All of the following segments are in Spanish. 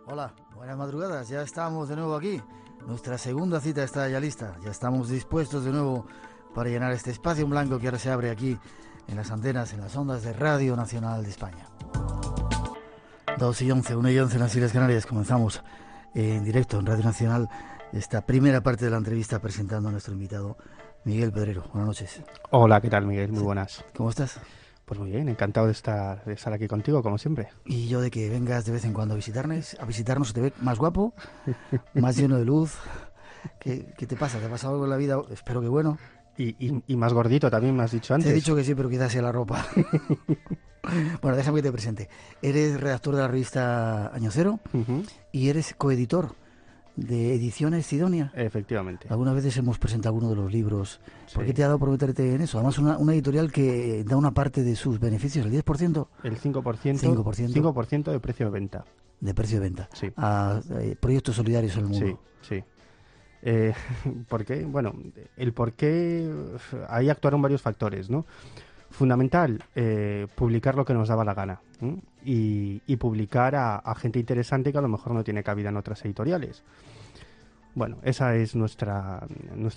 Hola, buenas madrugadas, ya estamos de nuevo aquí. Nuestra segunda cita está ya lista. Ya estamos dispuestos de nuevo para llenar este espacio en blanco que ahora se abre aquí en las antenas, en las ondas de Radio Nacional de España. 2:11, 1:11 en las Islas Canarias. Comenzamos en directo en Radio Nacional esta primera parte de la entrevista presentando a nuestro invitado Miguel Pedrero. Buenas noches. Hola, ¿qué tal, Miguel? Muy buenas. ¿Cómo estás? Pues muy bien, encantado de estar aquí contigo, como siempre. Y yo de que vengas de vez en cuando a visitarnos te ve más guapo, más lleno de luz. ¿Qué te pasa? ¿Te ha pasado algo en la vida? Espero que bueno. Y más gordito también, me has dicho antes. Te he dicho que sí, pero quizás sea la ropa. Bueno, déjame que te presente. Eres redactor de la revista Año Cero y eres coeditor de Ediciones Sidonia. Efectivamente. Algunas veces hemos presentado alguno de los libros. ¿Por Sí. qué te ha dado por meterte en eso? Además, una editorial que da una parte de sus beneficios, el 10%. El 5%, 5% de precio de venta. De precio de venta. Sí. A proyectos solidarios en el mundo. Sí. ¿Por qué? Bueno, el por qué, ahí actuaron varios factores, ¿no? Fundamental, publicar lo que nos daba la gana, ¿eh? Y publicar a gente interesante que a lo mejor no tiene cabida en otras editoriales. Bueno, esa es nuestra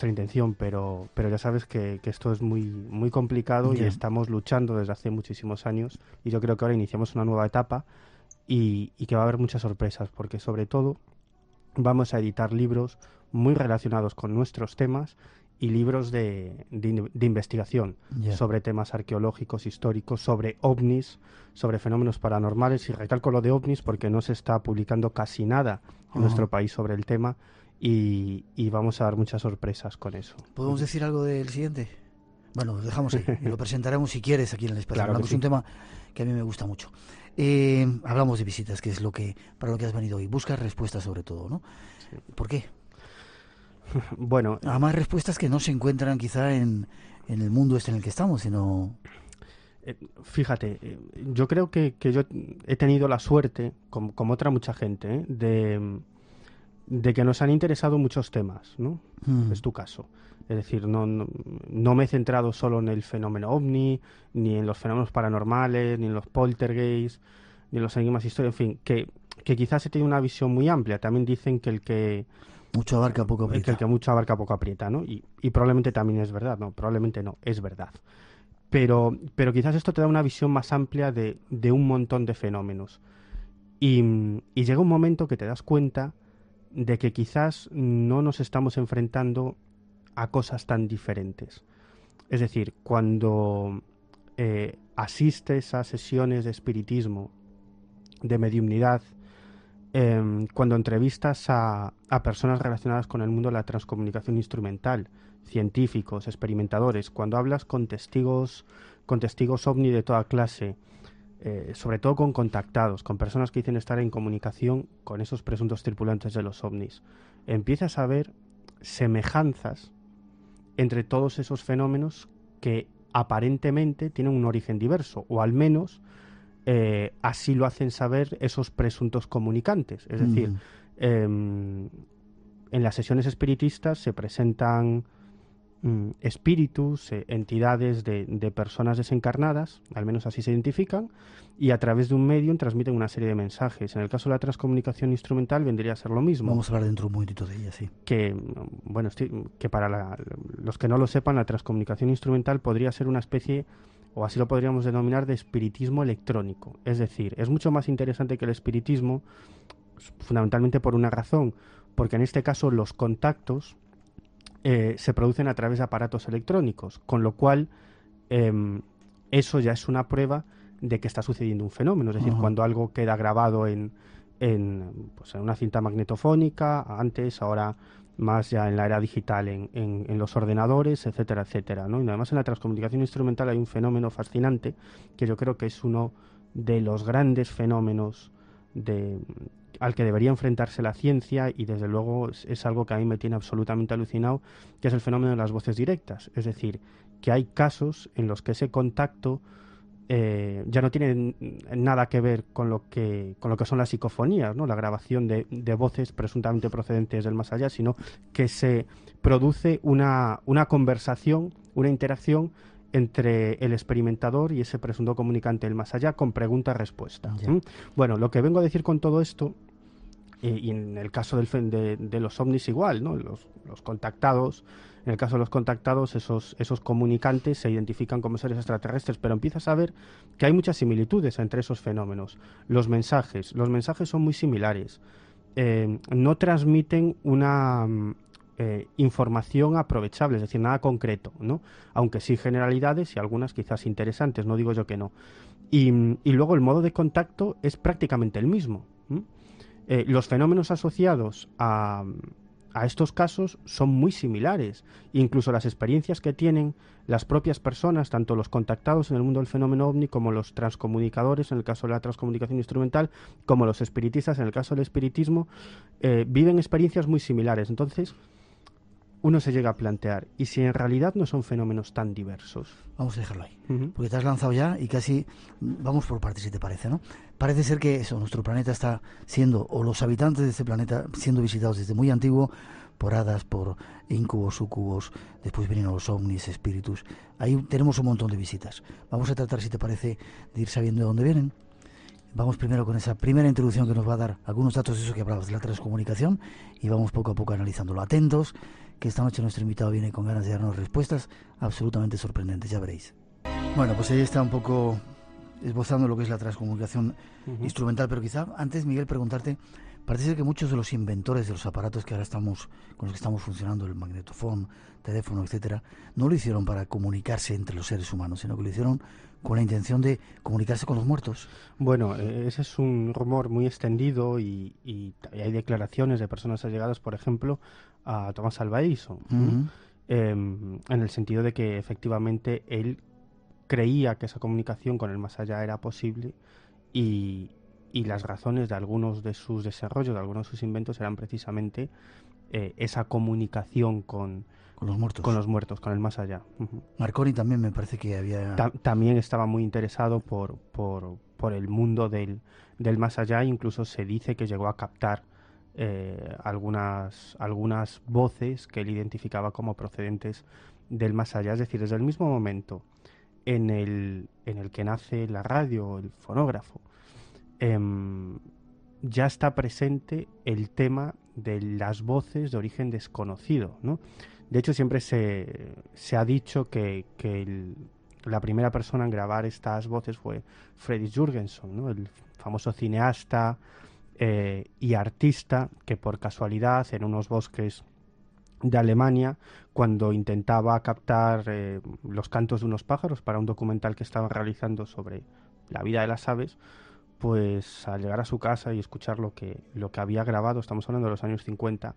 intención, pero ya sabes que esto es muy complicado y estamos luchando desde hace muchísimos años, y yo creo que ahora iniciamos una nueva etapa y que va a haber muchas sorpresas, porque sobre todo vamos a editar libros muy relacionados con nuestros temas y libros de investigación sobre temas arqueológicos, históricos, sobre ovnis, sobre fenómenos paranormales. Y recalco lo de ovnis porque no se está publicando casi nada en nuestro país sobre el tema y vamos a dar muchas sorpresas con eso. ¿Podemos decir algo del siguiente? Bueno, lo dejamos ahí y lo presentaremos si quieres aquí en el espacio. Claro que es sí. un tema que a mí me gusta mucho. Hablamos de visitas, que es para lo que has venido hoy. Buscas respuestas sobre todo, ¿no? Sí. ¿Por qué? Bueno, además respuestas que no se encuentran quizá en el mundo en el que estamos, sino... Fíjate, yo creo que yo he tenido la suerte, como otra mucha gente, de que nos han interesado muchos temas, ¿no? Es tu caso. Es decir, no me he centrado solo en el fenómeno ovni, ni en los fenómenos paranormales, ni en los poltergeists, ni en los enigmas históricos, en fin, que quizás he tenido una visión muy amplia. También dicen que el que... mucho abarca, poco aprieta. El que mucho abarca, poco aprieta, ¿no? Y probablemente también es verdad, ¿no? Probablemente no, es verdad. Pero quizás esto te da una visión más amplia de un montón de fenómenos. Y llega un momento que te das cuenta de que quizás no nos estamos enfrentando a cosas tan diferentes. Es decir, cuando asistes a sesiones de espiritismo, de mediumnidad, cuando entrevistas a personas relacionadas con el mundo de la transcomunicación instrumental, científicos, experimentadores, cuando hablas con testigos ovni de toda clase, sobre todo con contactados, con personas que dicen estar en comunicación con esos presuntos tripulantes de los ovnis, empiezas a ver semejanzas entre todos esos fenómenos que aparentemente tienen un origen diverso, o al menos así lo hacen saber esos presuntos comunicantes. Es decir, en las sesiones espiritistas se presentan espíritus, entidades de personas desencarnadas, al menos así se identifican, y a través de un medium transmiten una serie de mensajes. En el caso de la transcomunicación instrumental vendría a ser lo mismo. Vamos a hablar dentro un momentito de ella, sí. Que para los que no lo sepan, la transcomunicación instrumental podría ser una especie, o así lo podríamos denominar, de espiritismo electrónico. Es decir, es mucho más interesante que el espiritismo, fundamentalmente por una razón, porque en este caso los contactos se producen a través de aparatos electrónicos, con lo cual eso ya es una prueba de que está sucediendo un fenómeno. Es decir, cuando algo queda grabado en una cinta magnetofónica, antes, ahora más ya en la era digital, en los ordenadores, etcétera, etcétera, ¿no? Y además en la transcomunicación instrumental hay un fenómeno fascinante que yo creo que es uno de los grandes fenómenos al que debería enfrentarse la ciencia, y desde luego es algo que a mí me tiene absolutamente alucinado, que es el fenómeno de las voces directas. Es decir, que hay casos en los que ese contacto ya no tiene nada que ver con lo que son las psicofonías, ¿no? La grabación de voces presuntamente procedentes del más allá, sino que se produce una conversación, una interacción entre el experimentador y ese presunto comunicante del más allá, con pregunta-respuesta. Bueno, lo que vengo a decir con todo esto Y en el caso de los ovnis igual, ¿no? Los contactados, en el caso de los contactados, esos comunicantes se identifican como seres extraterrestres, pero empiezas a ver que hay muchas similitudes entre esos fenómenos. Los mensajes son muy similares. No transmiten una información aprovechable, es decir, nada concreto, ¿no? Aunque sí generalidades y algunas quizás interesantes, no digo yo que no. Y luego el modo de contacto es prácticamente el mismo. Los fenómenos asociados a estos casos son muy similares. Incluso las experiencias que tienen las propias personas, tanto los contactados en el mundo del fenómeno ovni como los transcomunicadores en el caso de la transcomunicación instrumental, como los espiritistas en el caso del espiritismo, viven experiencias muy similares. Entonces, uno se llega a plantear, ¿y si en realidad no son fenómenos tan diversos? Vamos a dejarlo ahí, porque te has lanzado ya y casi vamos por partes, si te parece, ¿no? Parece ser que eso, nuestro planeta está siendo, o los habitantes de este planeta, siendo visitados desde muy antiguo por hadas, por incubos, sucubos, después vienen los ovnis, espíritus. Ahí tenemos un montón de visitas. Vamos a tratar, si te parece, de ir sabiendo de dónde vienen. Vamos primero con esa primera introducción que nos va a dar algunos datos de eso que hablabas, de la transcomunicación, y vamos poco a poco analizándolo. Atentos, que esta noche nuestro invitado viene con ganas de darnos respuestas absolutamente sorprendentes, ya veréis. Bueno, pues ahí está un poco esbozando lo que es la transcomunicación instrumental, pero quizá antes, Miguel, preguntarte, parece ser que muchos de los inventores de los aparatos que ahora estamos, con los que estamos funcionando, el magnetofón, teléfono, etcétera, no lo hicieron para comunicarse entre los seres humanos, sino que lo hicieron con la intención de comunicarse con los muertos. Bueno, ese es un rumor muy extendido y hay declaraciones de personas allegadas, por ejemplo, a Thomas Alva Edison, en el sentido de que efectivamente él creía que esa comunicación con el más allá era posible y las razones de algunos de sus desarrollos, de algunos de sus inventos eran precisamente esa comunicación con los muertos, con el más allá. Marconi también me parece que había... También estaba muy interesado por el mundo del más allá, incluso se dice que llegó a captar algunas voces que él identificaba como procedentes del más allá, es decir, desde el mismo momento en el que nace la radio, el fonógrafo, ya está presente el tema de las voces de origen desconocido, ¿no? De hecho, siempre se ha dicho que la primera persona en grabar estas voces fue Fredrik Jürgenson, ¿no? El famoso cineasta y artista que por casualidad en unos bosques de Alemania, cuando intentaba captar los cantos de unos pájaros para un documental que estaba realizando sobre la vida de las aves, pues al llegar a su casa y escuchar lo que había grabado, estamos hablando de los años 50,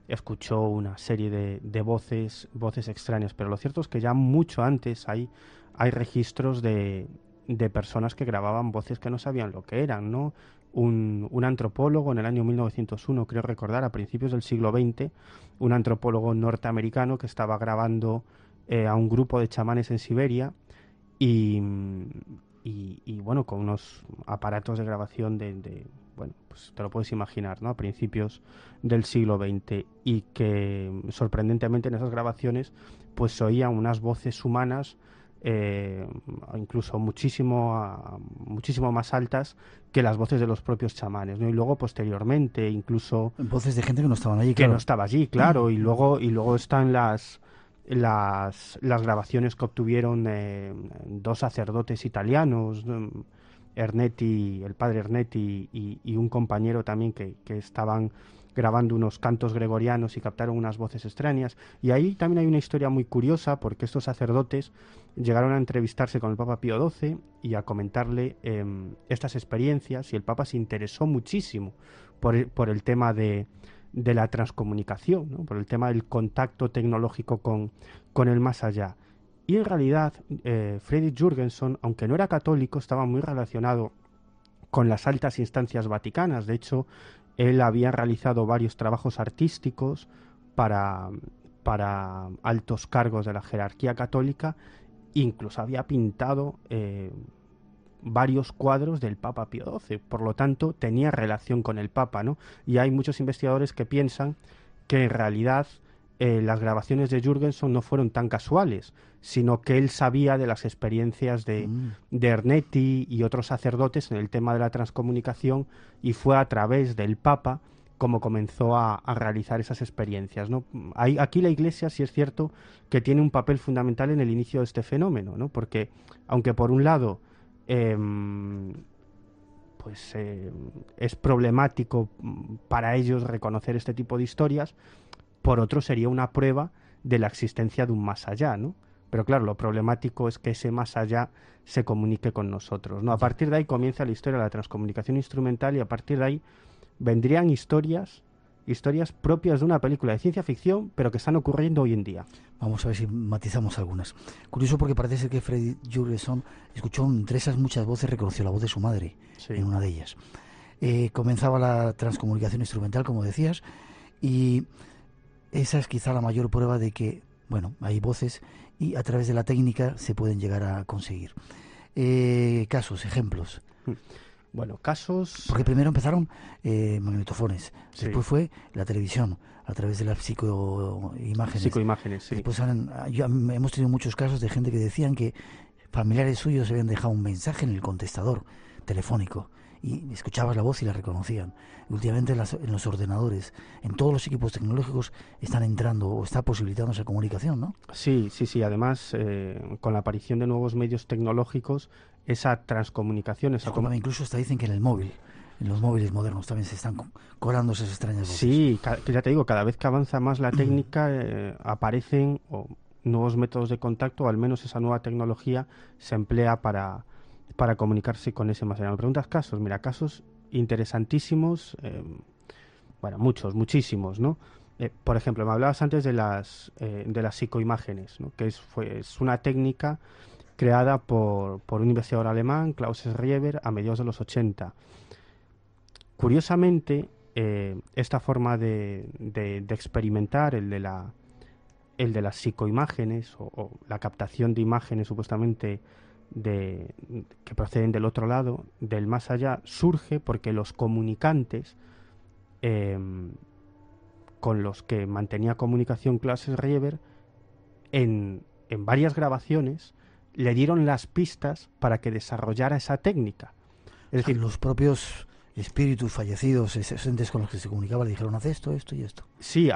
escuchó una serie de voces extrañas, pero lo cierto es que ya mucho antes hay registros de personas que grababan voces que no sabían lo que eran, ¿no? Un antropólogo en el año 1901, creo recordar, a principios del siglo XX, un antropólogo norteamericano que estaba grabando a un grupo de chamanes en Siberia y bueno, con unos aparatos de grabación bueno, pues te lo puedes imaginar, ¿no? A principios del siglo XX, y que sorprendentemente en esas grabaciones pues se oían unas voces humanas incluso muchísimo más altas que las voces de los propios chamanes, ¿no? Y luego posteriormente incluso voces de gente que no estaban allí, claro. Que no estaba allí, claro, y luego están las grabaciones que obtuvieron dos sacerdotes italianos, Ernetti, el padre Ernetti y un compañero también que estaban grabando unos cantos gregorianos y captaron unas voces extrañas. Y ahí también hay una historia muy curiosa, porque estos sacerdotes llegaron a entrevistarse con el Papa Pío XII y a comentarle estas experiencias, y el Papa se interesó muchísimo por el tema de la transcomunicación, ¿no? Por el tema del contacto tecnológico con el más allá. Y en realidad, Fredrik Jürgenson, aunque no era católico, estaba muy relacionado con las altas instancias vaticanas. De hecho, él había realizado varios trabajos artísticos para altos cargos de la jerarquía católica, incluso había pintado varios cuadros del Papa Pío XII, por lo tanto tenía relación con el Papa, ¿no? Y hay muchos investigadores que piensan que en realidad las grabaciones de Jürgenson no fueron tan casuales, sino que él sabía de las experiencias de Ernetti y otros sacerdotes en el tema de la transcomunicación, y fue a través del Papa como comenzó a realizar esas experiencias, ¿no? Aquí la Iglesia sí es cierto que tiene un papel fundamental en el inicio de este fenómeno, ¿no? Porque aunque por un lado es problemático para ellos reconocer este tipo de historias, por otro sería una prueba de la existencia de un más allá, ¿no? Pero claro, lo problemático es que ese más allá se comunique con nosotros, ¿no? A partir de ahí comienza la historia de la transcomunicación instrumental y a partir de ahí vendrían historias propias de una película de ciencia ficción, pero que están ocurriendo hoy en día. Vamos a ver si matizamos algunas. Curioso porque parece ser que Freddy Jurgensen escuchó entre esas muchas voces, reconoció la voz de su madre en una de ellas. Comenzaba la transcomunicación instrumental, como decías, y esa es quizá la mayor prueba de que, bueno, hay voces y a través de la técnica se pueden llegar a conseguir. Casos, ejemplos. Bueno, casos... Porque primero empezaron magnetofones, después fue la televisión, a través de las psicoimágenes. Sí. Después hemos tenido muchos casos de gente que decían que familiares suyos habían dejado un mensaje en el contestador telefónico y escuchabas la voz y la reconocían. Últimamente en los ordenadores, en todos los equipos tecnológicos están entrando o está posibilitando esa comunicación, ¿no? Sí. Además, con la aparición de nuevos medios tecnológicos, esa transcomunicación... Incluso hasta dicen que en el móvil, en los móviles modernos también se están colando esas extrañas voces. Sí, ya te digo, cada vez que avanza más la técnica aparecen nuevos métodos de contacto, o al menos esa nueva tecnología se emplea para comunicarse con ese más allá. Me preguntas casos, mira, casos interesantísimos, muchísimos, ¿no? Por ejemplo, me hablabas antes de las psicoimágenes, ¿no? Que es una técnica creada por un investigador alemán, Klaus Schriever, a mediados de los 80. Curiosamente, esta forma de experimentar, el de las psicoimágenes o la captación de imágenes supuestamente que proceden del otro lado, del más allá, surge porque los comunicantes con los que mantenía comunicación Klaus Schriever en varias grabaciones le dieron las pistas para que desarrollara esa técnica. Es decir, los propios espíritus fallecidos, esos entes con los que se comunicaba, le dijeron, haz esto, esto y esto. Sí,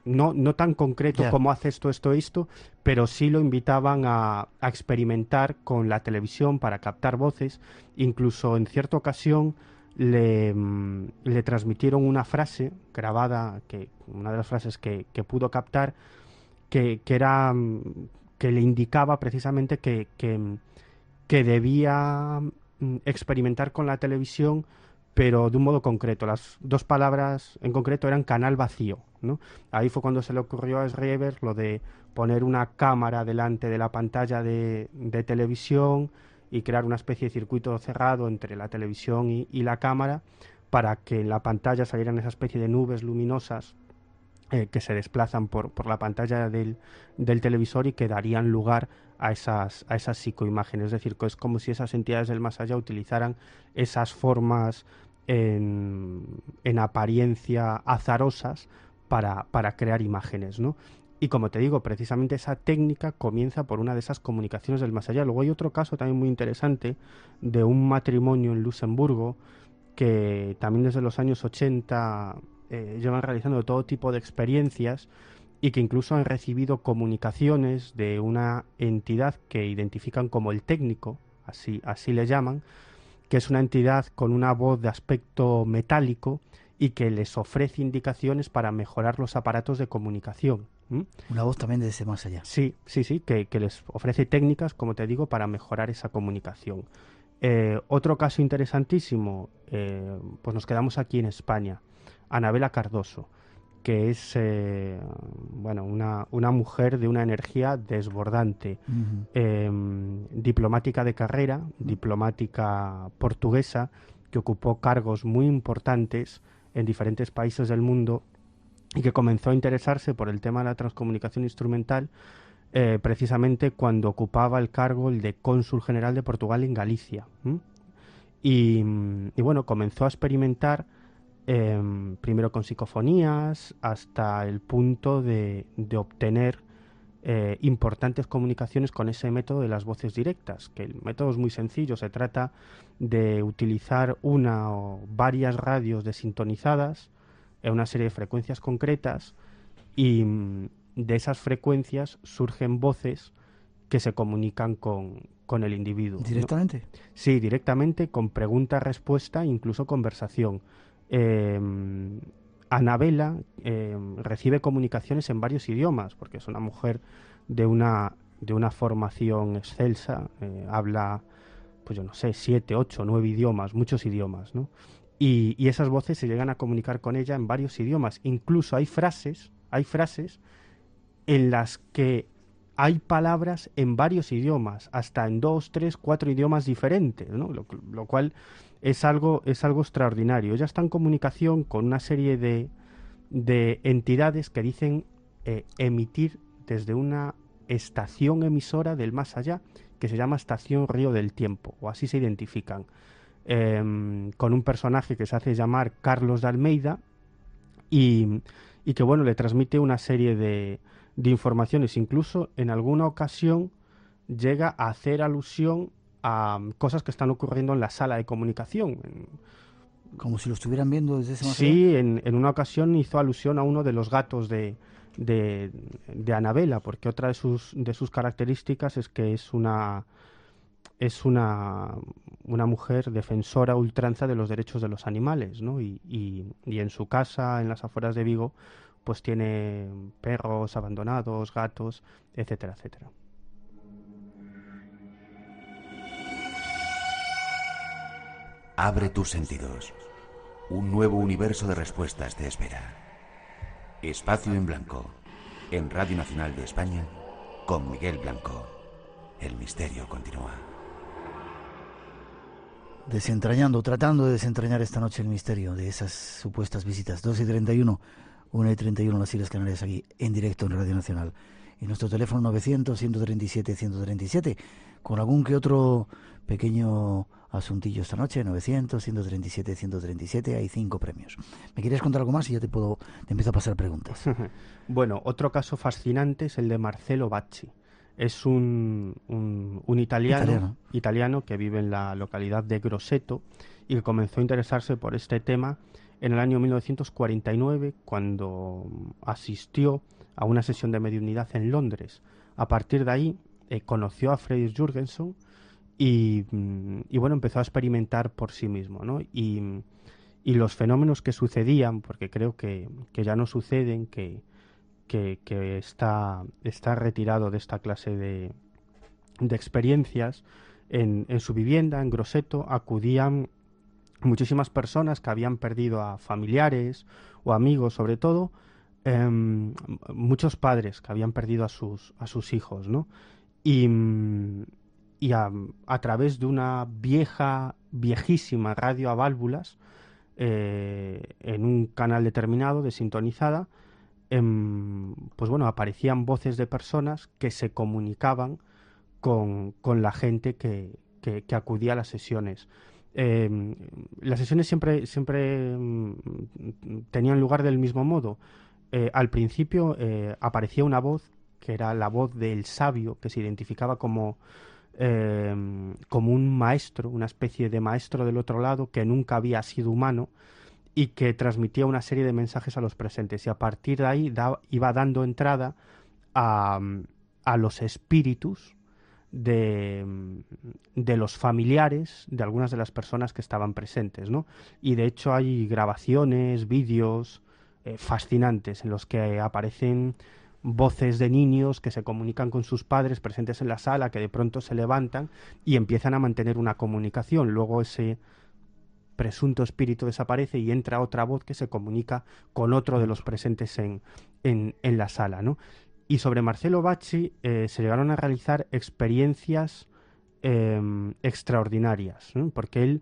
no tan concreto como haz esto, pero sí lo invitaban a experimentar con la televisión para captar voces. Incluso en cierta ocasión le transmitieron una frase grabada, una de las frases que pudo captar, que era... que le indicaba precisamente que debía experimentar con la televisión, pero de un modo concreto. Las dos palabras en concreto eran canal vacío, ¿no? Ahí fue cuando se le ocurrió a Schriever lo de poner una cámara delante de la pantalla de televisión y crear una especie de circuito cerrado entre la televisión y la cámara para que en la pantalla salieran esa especie de nubes luminosas que se desplazan por la pantalla del televisor y que darían lugar a esas psicoimágenes. Es decir, que es como si esas entidades del más allá utilizaran esas formas en apariencia azarosas para crear imágenes, ¿no? Y como te digo, precisamente esa técnica comienza por una de esas comunicaciones del más allá. Luego hay otro caso también muy interesante de un matrimonio en Luxemburgo que también desde los años 80 llevan realizando todo tipo de experiencias y que incluso han recibido comunicaciones de una entidad que identifican como el técnico, así le llaman, que es una entidad con una voz de aspecto metálico y que les ofrece indicaciones para mejorar los aparatos de comunicación. Una voz también de ese más allá. Sí, que les ofrece técnicas, como te digo, para mejorar esa comunicación. Otro caso interesantísimo, pues nos quedamos aquí en España. Anabela Cardoso, que es una mujer de una energía desbordante, diplomática de carrera, diplomática portuguesa, que ocupó cargos muy importantes en diferentes países del mundo y que comenzó a interesarse por el tema de la transcomunicación instrumental precisamente cuando ocupaba el cargo de cónsul general de Portugal en Galicia. Y bueno, comenzó a experimentar primero con psicofonías hasta el punto de obtener importantes comunicaciones con ese método de las voces directas, que el método es muy sencillo. Se trata de utilizar una o varias radios desintonizadas en una serie de frecuencias concretas y de esas frecuencias surgen voces que se comunican con el individuo. ¿Directamente? ¿No? Sí, directamente, con pregunta-respuesta, incluso conversación. Anabela recibe comunicaciones en varios idiomas, porque es una mujer de una formación excelsa, habla, pues yo no sé, 7, 8, 9 idiomas, muchos idiomas, ¿no? Y esas voces se llegan a comunicar con ella en varios idiomas. Incluso hay frases en las que hay palabras en varios idiomas, hasta en 2, 3, 4 idiomas diferentes, ¿no? Lo cual es algo extraordinario. Ella está en comunicación con una serie de entidades que dicen emitir desde una estación emisora del más allá, que se llama Estación Río del Tiempo, o así se identifican, con un personaje que se hace llamar Carlos de Almeida y que, bueno, le transmite una serie de informaciones. Incluso en alguna ocasión llega a hacer alusión a cosas que están ocurriendo en la sala de comunicación. Como si lo estuvieran viendo desde ese más allá. Sí, en una ocasión hizo alusión a uno de los gatos de Anabela, porque otra de sus características es que es una mujer defensora a ultranza de los derechos de los animales, ¿no? Y en su casa, en las afueras de Vigo, pues tiene perros abandonados, gatos, etcétera, etcétera. Abre tus sentidos. Un nuevo universo de respuestas te espera. Espacio en Blanco, en Radio Nacional de España, con Miguel Blanco. El misterio continúa. Desentrañando, tratando de desentrañar esta noche el misterio de esas supuestas visitas. 2:31, 1:31 en las Islas Canarias, aquí en directo en Radio Nacional. Y nuestro teléfono 900-137-137, con algún que otro pequeño asuntillo esta noche. 900-137-137, hay 5 premios. ¿Me quieres contar algo más? Y ya te empiezo a pasar preguntas. Bueno, otro caso fascinante es el de Marcelo Bacci. Es un italiano que vive en la localidad de Grosseto y que comenzó a interesarse por este tema en el año 1949, cuando asistió a una sesión de mediunidad en Londres. A partir de ahí conoció a Fredrik Jürgensen y bueno, empezó a experimentar por sí mismo, ¿no? Y los fenómenos que sucedían, porque creo que ya no suceden, que está retirado de esta clase de experiencias. En su vivienda, en Grosseto, acudían muchísimas personas que habían perdido a familiares o amigos, sobre todo muchos padres que habían perdido a sus hijos, ¿no? Y a través de una viejísima radio a válvulas, en un canal determinado de sintonizada, pues bueno, aparecían voces de personas que se comunicaban con la gente que acudía a las sesiones. Las sesiones siempre tenían lugar del mismo modo. Al principio aparecía una voz que era la voz del sabio, que se identificaba como un maestro, una especie de maestro del otro lado que nunca había sido humano y que transmitía una serie de mensajes a los presentes, y a partir de ahí iba dando entrada a los espíritus de los familiares de algunas de las personas que estaban presentes, ¿no? Y de hecho hay grabaciones, vídeos fascinantes en los que aparecen voces de niños que se comunican con sus padres presentes en la sala, que de pronto se levantan y empiezan a mantener una comunicación. Luego ese presunto espíritu desaparece y entra otra voz que se comunica con otro de los presentes en la sala, ¿no? Y sobre Marcelo Bacci se llegaron a realizar experiencias extraordinarias, ¿no? Porque él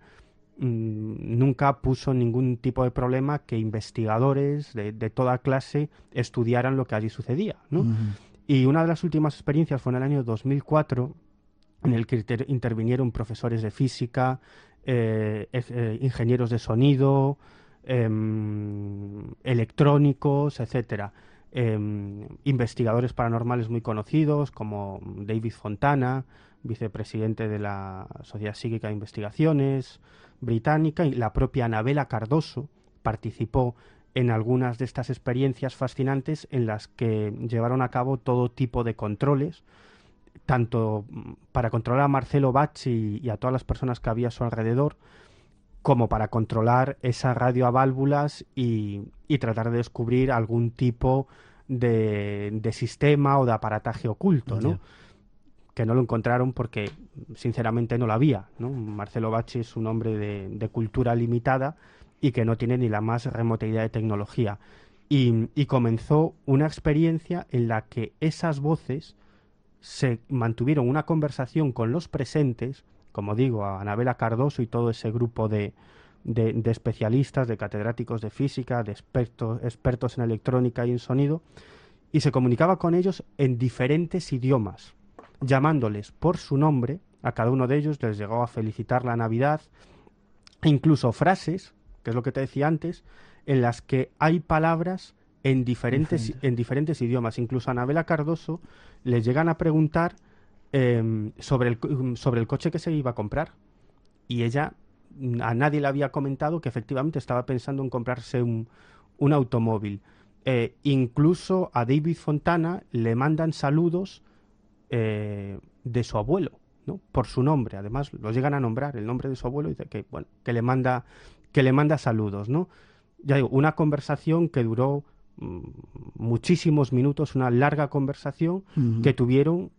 nunca puso ningún tipo de problema que investigadores de toda clase estudiaran lo que allí sucedía, ¿no? Uh-huh. Y una de las últimas experiencias fue en el año 2004, en el que intervinieron profesores de física, ingenieros de sonido, electrónicos, etcétera. Investigadores paranormales muy conocidos como David Fontana, vicepresidente de la Sociedad Psíquica de Investigaciones británica, y la propia Anabela Cardoso participó en algunas de estas experiencias fascinantes en las que llevaron a cabo todo tipo de controles, tanto para controlar a Marcelo Bacci y a todas las personas que había a su alrededor, como para controlar esa radio a válvulas y tratar de descubrir algún tipo de sistema o de aparataje oculto, ¿no? Que no lo encontraron porque sinceramente no lo había, ¿no? Marcelo Bacci es un hombre de cultura limitada y que no tiene ni la más remota idea de tecnología. Y comenzó una experiencia en la que esas voces se mantuvieron una conversación con los presentes, como digo, a Anabela Cardoso y todo ese grupo de especialistas, de catedráticos de física, de expertos en electrónica y en sonido, y se comunicaba con ellos en diferentes idiomas, llamándoles por su nombre. A cada uno de ellos les llegó a felicitar la Navidad, incluso frases, que es lo que te decía antes, en las que hay palabras en diferentes idiomas. Incluso a Anabela Cardoso les llegan a preguntar sobre el coche que se iba a comprar. Y ella, a nadie le había comentado que efectivamente estaba pensando en comprarse un automóvil. Incluso a David Fontana le mandan saludos de su abuelo, ¿no? Por su nombre. Además, los llegan a nombrar el nombre de su abuelo y dice que le manda saludos, ¿no? Ya digo, una conversación que duró muchísimos minutos, una larga conversación que tuvieron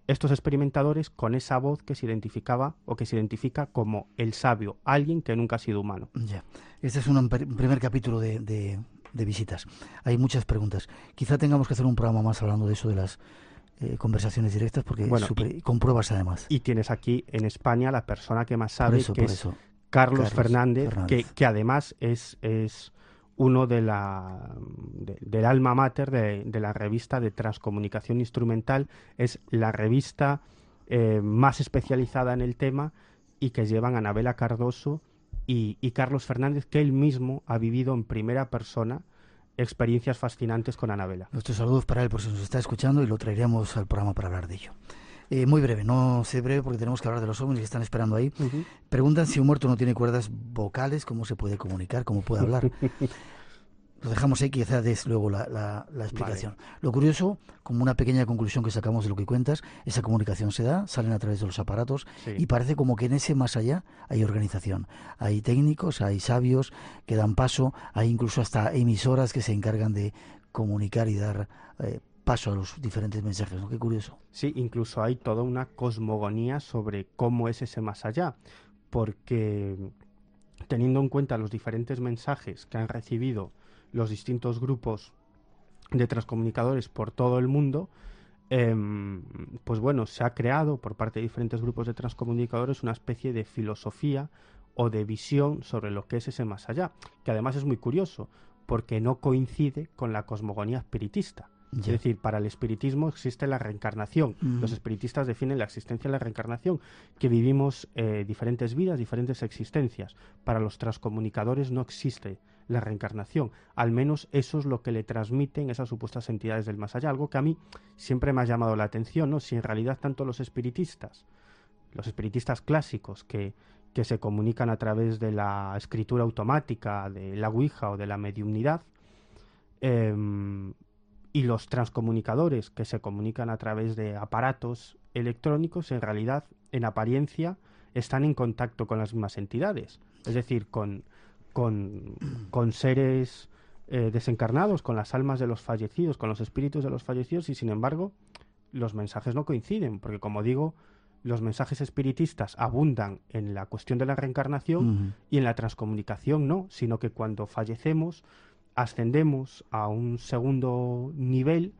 estos experimentadores con esa voz que se identificaba o que se identifica como el sabio, alguien que nunca ha sido humano. Ya. Este es un primer capítulo de visitas. Hay muchas preguntas. Quizá tengamos que hacer un programa más hablando de eso, de las conversaciones directas, porque con pruebas además. Y tienes aquí en España la persona que más sabe, que es Carlos Fernández. Que además es uno del alma mater de la revista de Transcomunicación Instrumental. Es la revista más especializada en el tema y que llevan a Anabela Cardoso y Carlos Fernández, que él mismo ha vivido en primera persona experiencias fascinantes con Anabela. Nuestros saludos para él por si nos está escuchando y lo traeremos al programa para hablar de ello. Muy breve, no sé breve porque tenemos que hablar de los ovnis que están esperando ahí. Preguntan si un muerto no tiene cuerdas vocales, ¿cómo se puede comunicar? ¿Cómo puede hablar? Lo dejamos ahí, quizás des luego la explicación. Vale. Lo curioso, como una pequeña conclusión que sacamos de lo que cuentas, esa comunicación se da, salen a través de los aparatos y parece como que en ese más allá hay organización. Hay técnicos, hay sabios que dan paso, hay incluso hasta emisoras que se encargan de comunicar y dar paso a los diferentes mensajes, ¿no? Qué curioso. Sí, incluso hay toda una cosmogonía sobre cómo es ese más allá, porque teniendo en cuenta los diferentes mensajes que han recibido los distintos grupos de transcomunicadores por todo el mundo, pues bueno, se ha creado por parte de diferentes grupos de transcomunicadores una especie de filosofía o de visión sobre lo que es ese más allá, que además es muy curioso, porque no coincide con la cosmogonía espiritista. Es decir, para el espiritismo existe la reencarnación. Los espiritistas definen la existencia de la reencarnación, que vivimos diferentes vidas, diferentes existencias. Para los transcomunicadores no existe la reencarnación. Al menos eso es lo que le transmiten esas supuestas entidades del más allá. Algo que a mí siempre me ha llamado la atención, ¿no? Si en realidad tanto los espiritistas clásicos que se comunican a través de la escritura automática, de la Ouija o de la mediumnidad, y los transcomunicadores que se comunican a través de aparatos electrónicos, en realidad, en apariencia, están en contacto con las mismas entidades. Es decir, con seres desencarnados, con las almas de los fallecidos, con los espíritus de los fallecidos, y sin embargo, los mensajes no coinciden, porque como digo, los mensajes espiritistas abundan en la cuestión de la reencarnación y en la transcomunicación no, sino que cuando fallecemos ascendemos a un segundo nivel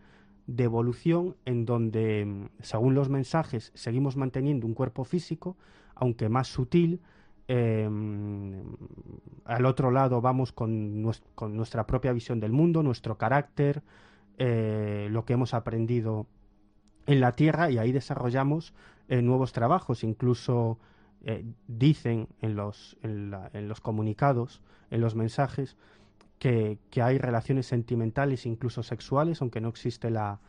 de evolución en donde, según los mensajes, seguimos manteniendo un cuerpo físico, aunque más sutil. Al otro lado vamos con nuestra propia visión del mundo, nuestro carácter, lo que hemos aprendido en la Tierra, y ahí desarrollamos nuevos trabajos. Incluso dicen en los comunicados, en los mensajes, que hay relaciones sentimentales, incluso sexuales, aunque no existe la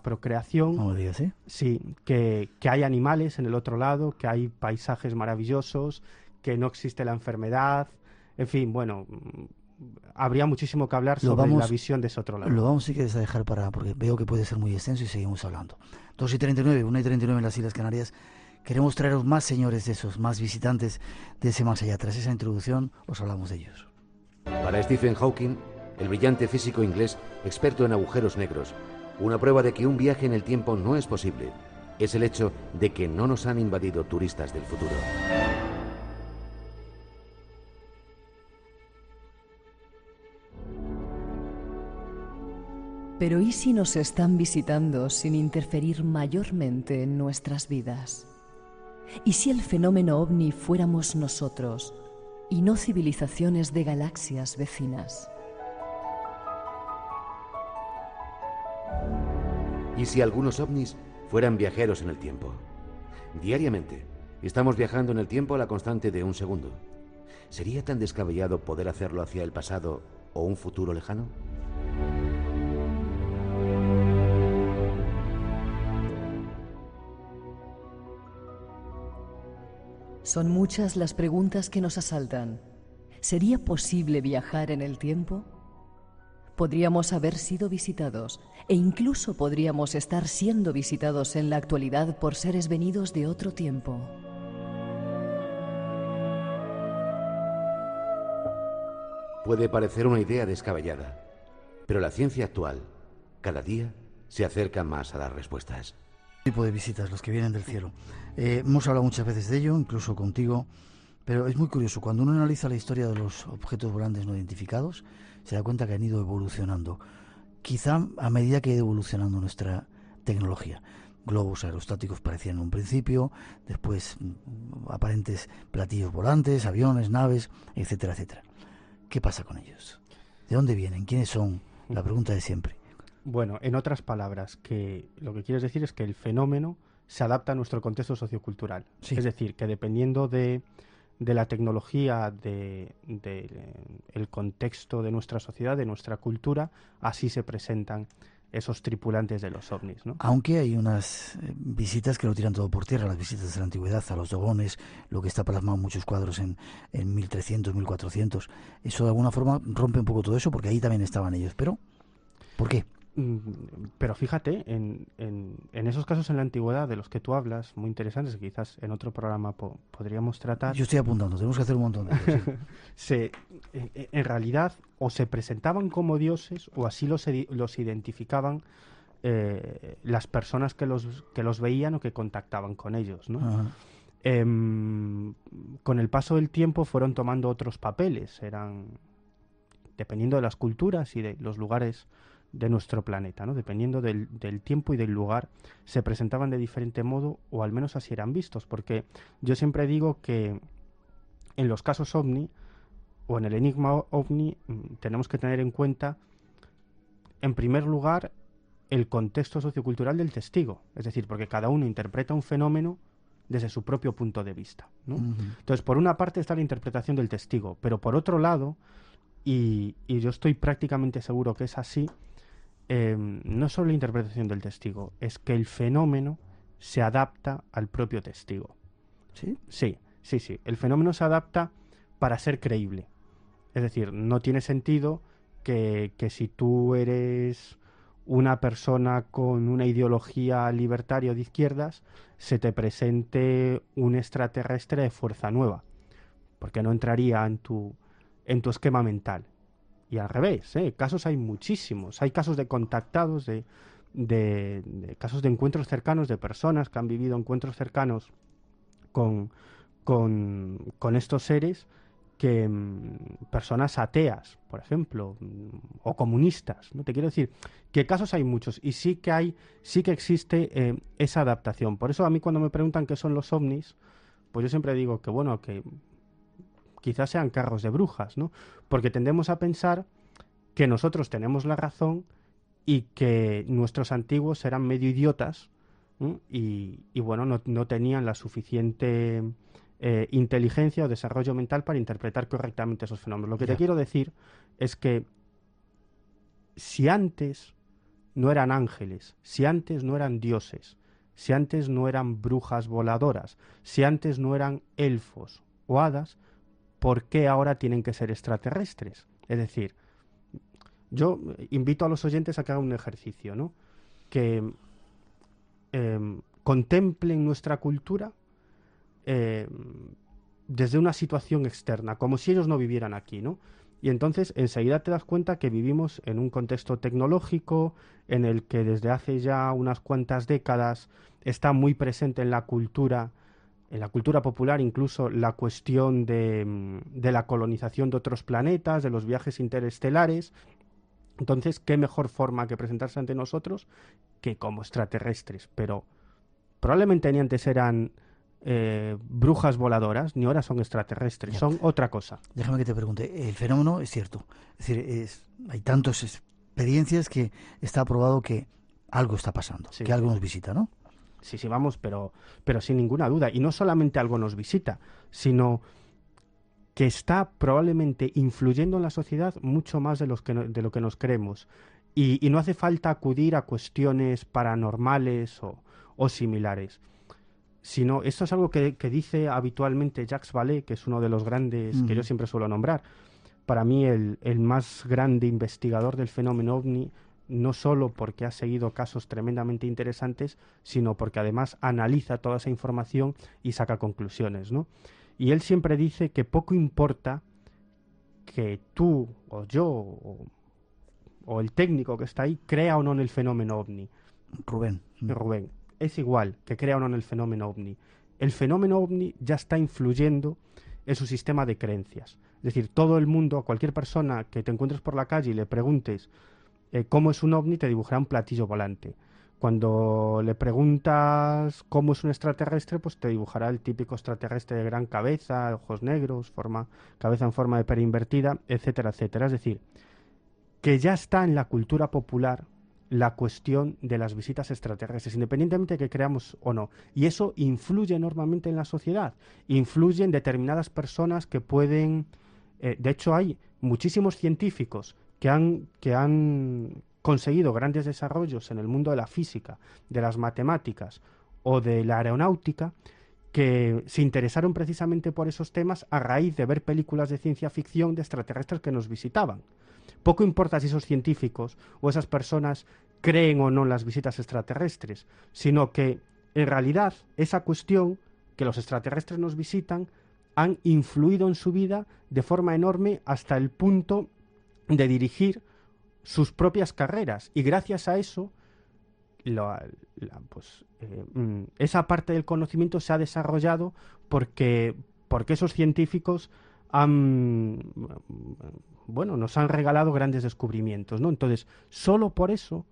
procreación. ¿Cómo digas, sí? Sí, que hay animales en el otro lado, que hay paisajes maravillosos, que no existe la enfermedad. En fin, bueno, habría muchísimo que hablar sobre la visión de ese otro lado. Lo vamos, si quieres, a dejar porque veo que puede ser muy extenso y seguimos hablando. 2:39, 1:39 en las Islas Canarias. Queremos traeros más señores de esos, más visitantes de ese más allá. Tras esa introducción, os hablamos de ellos. Para Stephen Hawking, el brillante físico inglés, experto en agujeros negros, una prueba de que un viaje en el tiempo no es posible es el hecho de que no nos han invadido turistas del futuro. Pero ¿y si nos están visitando sin interferir mayormente en nuestras vidas? ¿Y si el fenómeno ovni fuéramos nosotros y no civilizaciones de galaxias vecinas? ¿Y si algunos ovnis fueran viajeros en el tiempo? Diariamente estamos viajando en el tiempo a la constante de 1 segundo. ¿Sería tan descabellado poder hacerlo hacia el pasado o un futuro lejano? Son muchas las preguntas que nos asaltan. ¿Sería posible viajar en el tiempo? Podríamos haber sido visitados e incluso podríamos estar siendo visitados en la actualidad por seres venidos de otro tiempo. Puede parecer una idea descabellada, pero la ciencia actual cada día se acerca más a las respuestas. Tipo de visitas, los que vienen del cielo. Hemos hablado muchas veces de ello, incluso contigo, pero es muy curioso. Cuando uno analiza la historia de los objetos volantes no identificados, se da cuenta que han ido evolucionando. Quizá a medida que ha ido evolucionando nuestra tecnología. Globos aerostáticos parecían en un principio, después aparentes platillos volantes, aviones, naves, etcétera, etcétera. ¿Qué pasa con ellos? ¿De dónde vienen? ¿Quiénes son? La pregunta de siempre. Bueno, en otras palabras, que lo que quieres decir es que el fenómeno se adapta a nuestro contexto sociocultural. Sí. Es decir, que dependiendo de la tecnología, del contexto de nuestra sociedad, de nuestra cultura, así se presentan esos tripulantes de los ovnis, ¿no? Aunque hay unas visitas que lo tiran todo por tierra, las visitas de la antigüedad, a los dogones, lo que está plasmado en muchos cuadros en 1300, 1400, eso de alguna forma rompe un poco todo eso, porque ahí también estaban ellos. Pero, ¿por qué? Pero fíjate, en esos casos en la antigüedad de los que tú hablas, muy interesantes, que quizás en otro programa podríamos tratar. Yo estoy apuntando, tenemos que hacer un montón de cosas. Sí. En realidad, o se presentaban como dioses, o así los identificaban las personas que los veían o que contactaban con ellos, ¿no? Con el paso del tiempo fueron tomando otros papeles, dependiendo de las culturas y de los lugares de nuestro planeta, ¿no? Dependiendo del tiempo y del lugar, se presentaban de diferente modo, o al menos así eran vistos, porque yo siempre digo que en los casos ovni, o en el enigma ovni, tenemos que tener en cuenta, en primer lugar, el contexto sociocultural del testigo, es decir, porque cada uno interpreta un fenómeno desde su propio punto de vista, ¿no? Entonces, por una parte está la interpretación del testigo, pero por otro lado, y yo estoy prácticamente seguro que es así, no solo la interpretación del testigo, es que el fenómeno se adapta al propio testigo. ¿Sí? Sí. El fenómeno se adapta para ser creíble. Es decir, no tiene sentido que si tú eres una persona con una ideología libertaria o de izquierdas, se te presente un extraterrestre de fuerza nueva, porque no entraría en tu esquema mental. Y al revés, casos hay muchísimos. Hay casos de contactados, de casos de encuentros cercanos, de personas que han vivido encuentros cercanos con estos seres, que personas ateas, por ejemplo, o comunistas, ¿no? Te quiero decir que casos hay muchos y sí que existe esa adaptación. Por eso a mí cuando me preguntan qué son los ovnis, pues yo siempre digo que bueno, que quizás sean carros de brujas, ¿no? Porque tendemos a pensar que nosotros tenemos la razón y que nuestros antiguos eran medio idiotas, ¿no? Y bueno, no tenían la suficiente inteligencia o desarrollo mental para interpretar correctamente esos fenómenos. Lo que te quiero decir es que si antes no eran ángeles, si antes no eran dioses, si antes no eran brujas voladoras, si antes no eran elfos o hadas, ¿por qué ahora tienen que ser extraterrestres? Es decir, yo invito a los oyentes a que hagan un ejercicio, ¿no? Que contemplen nuestra cultura desde una situación externa, como si ellos no vivieran aquí, ¿no? Y entonces enseguida te das cuenta que vivimos en un contexto tecnológico en el que desde hace ya unas cuantas décadas está muy presente en la cultura popular, incluso la cuestión de la colonización de otros planetas, de los viajes interestelares. Entonces, ¿qué mejor forma que presentarse ante nosotros que como extraterrestres? Pero probablemente ni antes eran brujas voladoras, ni ahora son extraterrestres, son otra cosa. Déjame que te pregunte, el fenómeno es cierto, es decir, hay tantas experiencias que está probado que algo está pasando, Sí. que algo nos visita, ¿no? Sí, vamos, pero sin ninguna duda. Y no solamente algo nos visita, sino que está probablemente influyendo en la sociedad mucho más de lo que nos creemos. Y no hace falta acudir a cuestiones paranormales o similares. Sino, esto es algo que dice habitualmente Jacques Vallée, que es uno de los grandes que yo siempre suelo nombrar. Para mí el más grande investigador del fenómeno ovni, no solo porque ha seguido casos tremendamente interesantes, sino porque además analiza toda esa información y saca conclusiones, ¿no? Y él siempre dice que poco importa que tú o yo o el técnico que está ahí crea o no en el fenómeno ovni. Rubén. Es igual que crea o no en el fenómeno ovni. El fenómeno ovni ya está influyendo en su sistema de creencias. Es decir, todo el mundo, a cualquier persona que te encuentres por la calle y le preguntes cómo es un ovni, te dibujará un platillo volante. Cuando le preguntas cómo es un extraterrestre, pues te dibujará el típico extraterrestre de gran cabeza, ojos negros, cabeza en forma de pera invertida, etcétera, etcétera. Es decir, que ya está en la cultura popular la cuestión de las visitas extraterrestres, independientemente de que creamos o no. Y eso influye enormemente en la sociedad, influye en determinadas personas que pueden... de hecho, hay muchísimos científicos que han conseguido grandes desarrollos en el mundo de la física, de las matemáticas o de la aeronáutica, que se interesaron precisamente por esos temas a raíz de ver películas de ciencia ficción de extraterrestres que nos visitaban. Poco importa si esos científicos o esas personas creen o no en las visitas extraterrestres, sino que en realidad esa cuestión que los extraterrestres nos visitan han influido en su vida de forma enorme hasta el punto de dirigir sus propias carreras, y gracias a eso esa parte del conocimiento se ha desarrollado porque esos científicos nos han regalado grandes descubrimientos, ¿no? Entonces, solo por eso,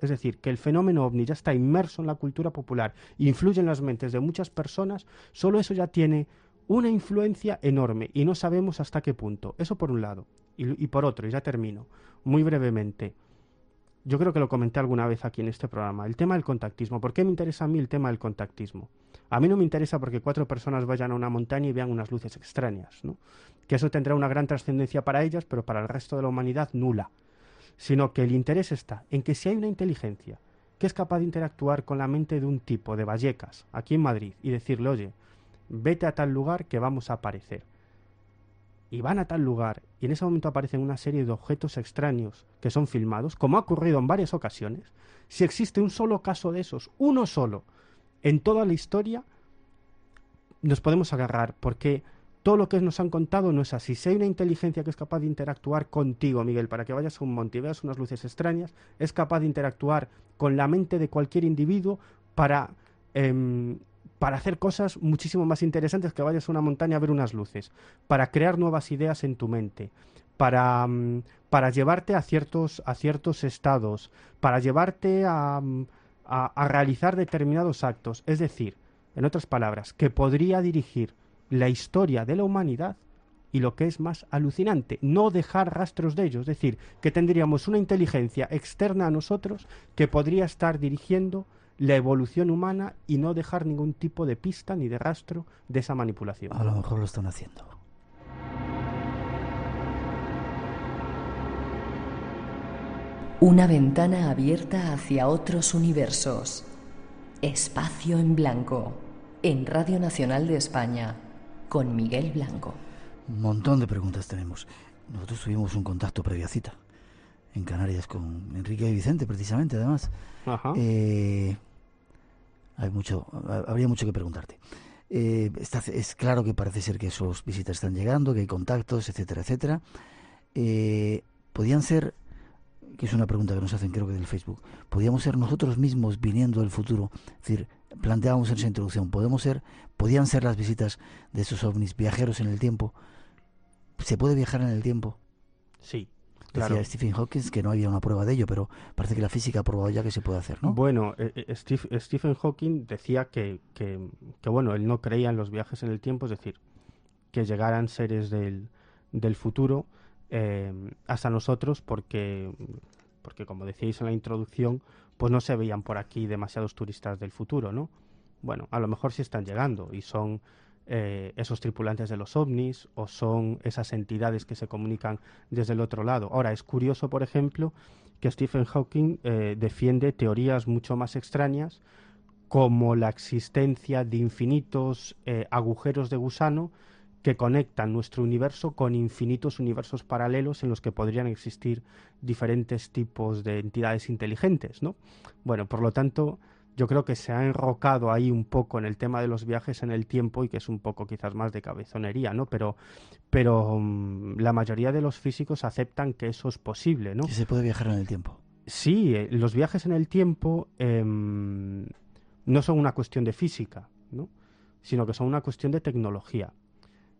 es decir, que el fenómeno ovni ya está inmerso en la cultura popular, influye en las mentes de muchas personas, solo eso ya tiene una influencia enorme y no sabemos hasta qué punto. Eso por un lado. Y por otro, y ya termino, muy brevemente, yo creo que lo comenté alguna vez aquí en este programa, el tema del contactismo. ¿Por qué me interesa a mí el tema del contactismo? A mí no me interesa porque 4 personas vayan a una montaña y vean unas luces extrañas, ¿no? Que eso tendrá una gran trascendencia para ellas, pero para el resto de la humanidad nula. Sino que el interés está en que si hay una inteligencia que es capaz de interactuar con la mente de un tipo de Vallecas, aquí en Madrid, y decirle, oye, vete a tal lugar que vamos a aparecer. Y van a tal lugar, y en ese momento aparecen una serie de objetos extraños que son filmados, como ha ocurrido en varias ocasiones. Si existe un solo caso de esos, uno solo, en toda la historia, nos podemos agarrar, porque todo lo que nos han contado no es así. Si hay una inteligencia que es capaz de interactuar contigo, Miguel, para que vayas a un monte y veas unas luces extrañas, es capaz de interactuar con la mente de cualquier individuo para hacer cosas muchísimo más interesantes que vayas a una montaña a ver unas luces, para crear nuevas ideas en tu mente, para llevarte a ciertos estados, para llevarte a realizar determinados actos. Es decir, en otras palabras, que podría dirigir la historia de la humanidad y, lo que es más alucinante, no dejar rastros de ello. Es decir, que tendríamos una inteligencia externa a nosotros que podría estar dirigiendo la evolución humana y no dejar ningún tipo de pista ni de rastro de esa manipulación. A lo mejor lo están haciendo. Una ventana abierta hacia otros universos. Espacio en Blanco, en Radio Nacional de España, con Miguel Blanco. Un montón de preguntas tenemos. nosotros tuvimos un contacto previa cita en Canarias con Enrique y Vicente, precisamente, además. Ajá. Habría mucho que preguntarte. Es claro que parece ser que esos visitas están llegando, que hay contactos, etcétera, etcétera. Podían ser, que es una pregunta que nos hacen creo que del Facebook, podíamos ser nosotros mismos viniendo del futuro. Es decir, planteábamos en esa introducción, podían ser las visitas de esos ovnis viajeros en el tiempo. ¿Se puede viajar en el tiempo? Sí. Decía Claro. Stephen Hawking que no había una prueba de ello, pero parece que la física ha probado ya que se puede hacer, ¿no? Bueno, Stephen Hawking decía que, bueno, él no creía en los viajes en el tiempo, es decir, que llegaran seres del futuro hasta nosotros porque, como decíais en la introducción, pues no se veían por aquí demasiados turistas del futuro, ¿no? Bueno, a lo mejor sí están llegando y son esos tripulantes de los ovnis o son esas entidades que se comunican desde el otro lado. Ahora, es curioso, por ejemplo, que Stephen Hawking defiende teorías mucho más extrañas como la existencia de infinitos agujeros de gusano que conectan nuestro universo con infinitos universos paralelos en los que podrían existir diferentes tipos de entidades inteligentes, ¿no? Bueno, por lo tanto, yo creo que se ha enrocado ahí un poco en el tema de los viajes en el tiempo y que es un poco quizás más de cabezonería, ¿no? Pero la mayoría de los físicos aceptan que eso es posible, ¿no? Sí se puede viajar en el tiempo. Sí, los viajes en el tiempo no son una cuestión de física, ¿no? Sino que son una cuestión de tecnología.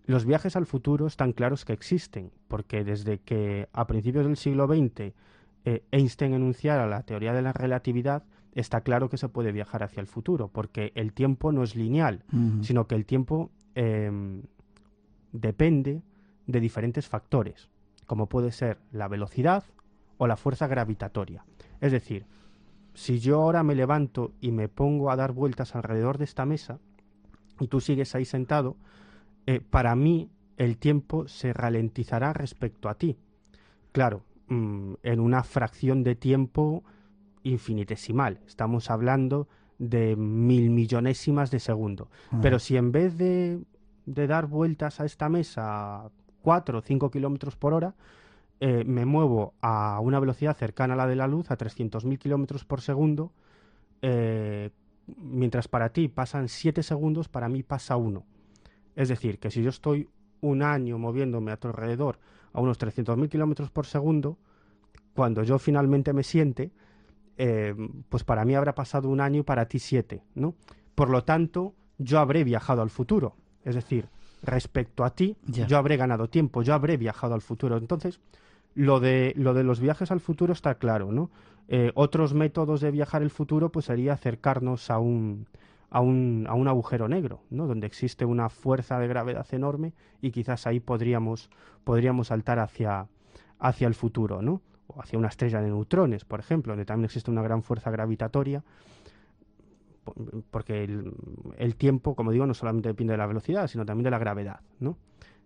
Los viajes al futuro están claros que existen, porque desde que a principios del siglo XX Einstein enunciara la teoría de la relatividad, está claro que se puede viajar hacia el futuro, porque el tiempo no es lineal, sino que el tiempo depende de diferentes factores, como puede ser la velocidad o la fuerza gravitatoria. Es decir, si yo ahora me levanto y me pongo a dar vueltas alrededor de esta mesa y tú sigues ahí sentado, para mí el tiempo se ralentizará respecto a ti. Claro, en una fracción de tiempo infinitesimal. Estamos hablando de 1000 millonésimas de segundo. Pero si en vez de dar vueltas a esta mesa a 4 o 5 kilómetros por hora, me muevo a una velocidad cercana a la de la luz, a 300.000 kilómetros por segundo, mientras para ti pasan 7 segundos, para mí pasa 1. Es decir, que si yo estoy un año moviéndome a tu alrededor a unos 300.000 kilómetros por segundo, cuando yo finalmente me siente, pues para mí habrá pasado un año y para ti 7, ¿no? Por lo tanto, yo habré viajado al futuro. Es decir, respecto a ti, yo habré ganado tiempo, yo habré viajado al futuro. Entonces, lo de los viajes al futuro está claro, ¿no? Otros métodos de viajar al futuro pues sería acercarnos a un agujero negro, ¿no? Donde existe una fuerza de gravedad enorme y quizás ahí podríamos saltar hacia el futuro, ¿no? O hacia una estrella de neutrones, por ejemplo, donde también existe una gran fuerza gravitatoria, porque el tiempo, como digo, no solamente depende de la velocidad, sino también de la gravedad, ¿no?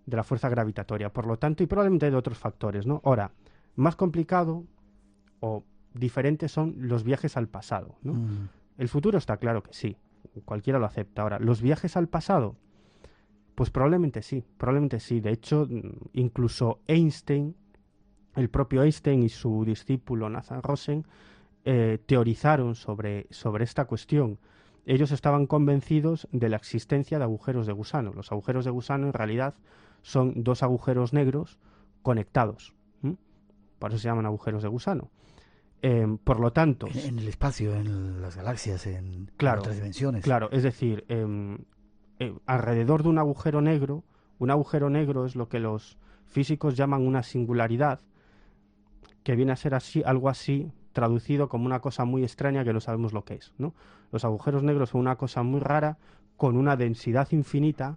De la fuerza gravitatoria, por lo tanto, y probablemente de otros factores, ¿no? Ahora, más complicado o diferente son los viajes al pasado, ¿no? El futuro está claro que sí, cualquiera lo acepta. Ahora, los viajes al pasado, pues probablemente sí. De hecho, incluso Einstein, el propio Einstein y su discípulo Nathan Rosen teorizaron sobre esta cuestión. Ellos estaban convencidos de la existencia de agujeros de gusano. Los agujeros de gusano en realidad son dos agujeros negros conectados. Por eso se llaman agujeros de gusano. Por lo tanto... En el espacio, en las galaxias, en otras dimensiones. Claro, es decir, alrededor de un agujero negro es lo que los físicos llaman una singularidad, que viene a ser algo así, traducido como una cosa muy extraña que no sabemos lo que es, ¿no? Los agujeros negros son una cosa muy rara, con una densidad infinita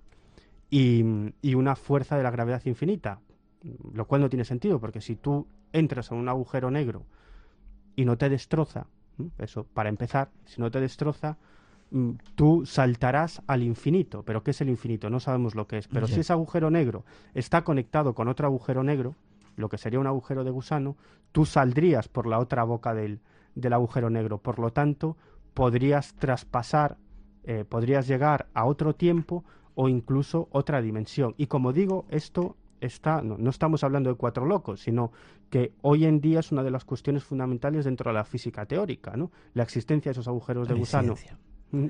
y una fuerza de la gravedad infinita, lo cual no tiene sentido, porque si tú entras en un agujero negro y no te destroza, eso, para empezar, si no te destroza, tú saltarás al infinito. ¿Pero qué es el infinito? No sabemos lo que es. Pero si ese agujero negro está conectado con otro agujero negro, lo que sería un agujero de gusano, tú saldrías por la otra boca del agujero negro. Por lo tanto, podrías traspasar, podrías llegar a otro tiempo o incluso otra dimensión. Y como digo, esto no estamos hablando de cuatro locos, sino que hoy en día es una de las cuestiones fundamentales dentro de la física teórica, ¿no? La existencia de esos agujeros de gusano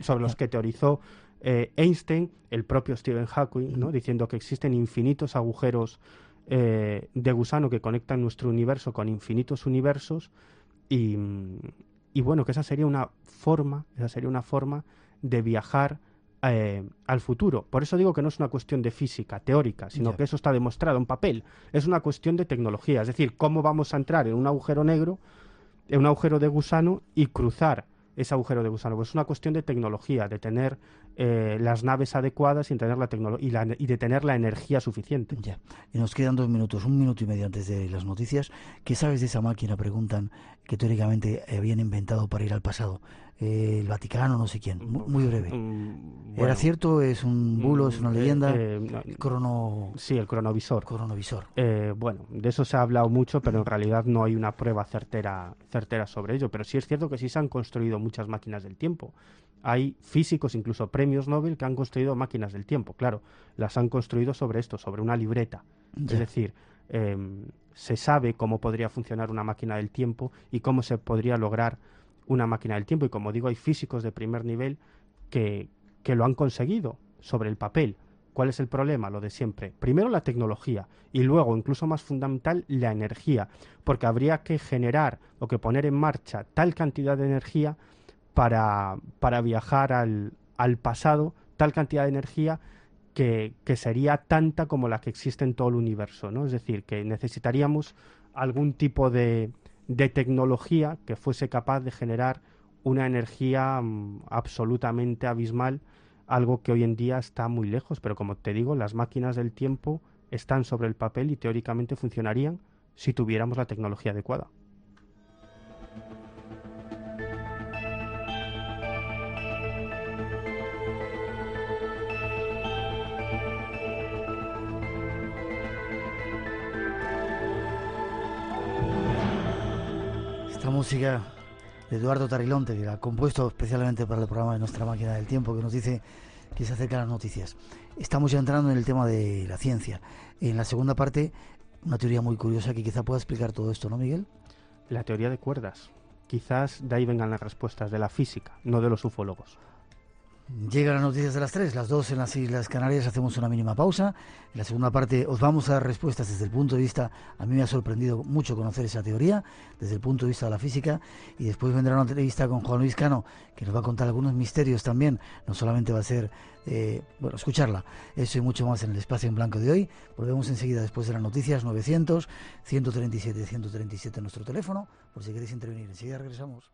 sobre los que teorizó Einstein, el propio Stephen Hawking, ¿no? Diciendo que existen infinitos agujeros de gusano que conectan nuestro universo con infinitos universos y bueno, que esa sería una forma de viajar al futuro. Por eso digo que no es una cuestión de física teórica, sino que eso está demostrado en papel. Es una cuestión de tecnología, es decir, cómo vamos a entrar en un agujero negro, en un agujero de gusano y cruzar ese agujero de gusano. Pues es una cuestión de tecnología, de tener las naves adecuadas y de tener la energía suficiente. Ya. Y nos quedan 2 minutos, 1 minuto y medio antes de las noticias. ¿Qué sabes de esa máquina? Preguntan, que teóricamente habían inventado para ir al pasado. El Vaticano, no sé quién. Muy breve. Bueno, ¿Era cierto? ¿Es un bulo? ¿Es una leyenda? No, sí, el cronovisor. Cronovisor. Bueno, de eso se ha hablado mucho, pero en realidad no hay una prueba certera sobre ello. Pero sí es cierto que sí se han construido muchas máquinas del tiempo. Hay físicos, incluso premios Nobel, que han construido máquinas del tiempo. Claro, las han construido sobre esto, sobre una libreta. Ya. Es decir, se sabe cómo podría funcionar una máquina del tiempo y cómo se podría lograr una máquina del tiempo. Y como digo, hay físicos de primer nivel que lo han conseguido sobre el papel. ¿Cuál es el problema? Lo de siempre. Primero la tecnología y luego, incluso más fundamental, la energía. Porque habría que generar o que poner en marcha tal cantidad de energía para viajar al pasado, tal cantidad de energía que sería tanta como la que existe en todo el universo, ¿no? Es decir, que necesitaríamos algún tipo de tecnología que fuese capaz de generar una energía absolutamente abismal, algo que hoy en día está muy lejos, pero como te digo, las máquinas del tiempo están sobre el papel y teóricamente funcionarían si tuviéramos la tecnología adecuada. Esta música de Eduardo Tarilonte, que la ha compuesto especialmente para el programa de Nuestra Máquina del Tiempo, que nos dice que se acercan las noticias. Estamos ya entrando en el tema de la ciencia. En la segunda parte, una teoría muy curiosa que quizá pueda explicar todo esto, ¿no, Miguel? La teoría de cuerdas. Quizás de ahí vengan las respuestas de la física, no de los ufólogos. Llegan las noticias de las 3, las 2 en las Islas Canarias, hacemos una mínima pausa. En la segunda parte os vamos a dar respuestas desde el punto de vista, a mí me ha sorprendido mucho conocer esa teoría, desde el punto de vista de la física, y después vendrá una entrevista con Juan Luis Cano, que nos va a contar algunos misterios también, no solamente va a ser, escucharla, eso y mucho más en el Espacio en Blanco de hoy. Volvemos enseguida después de las noticias, 900-137-137 nuestro teléfono, por si queréis intervenir. Enseguida regresamos.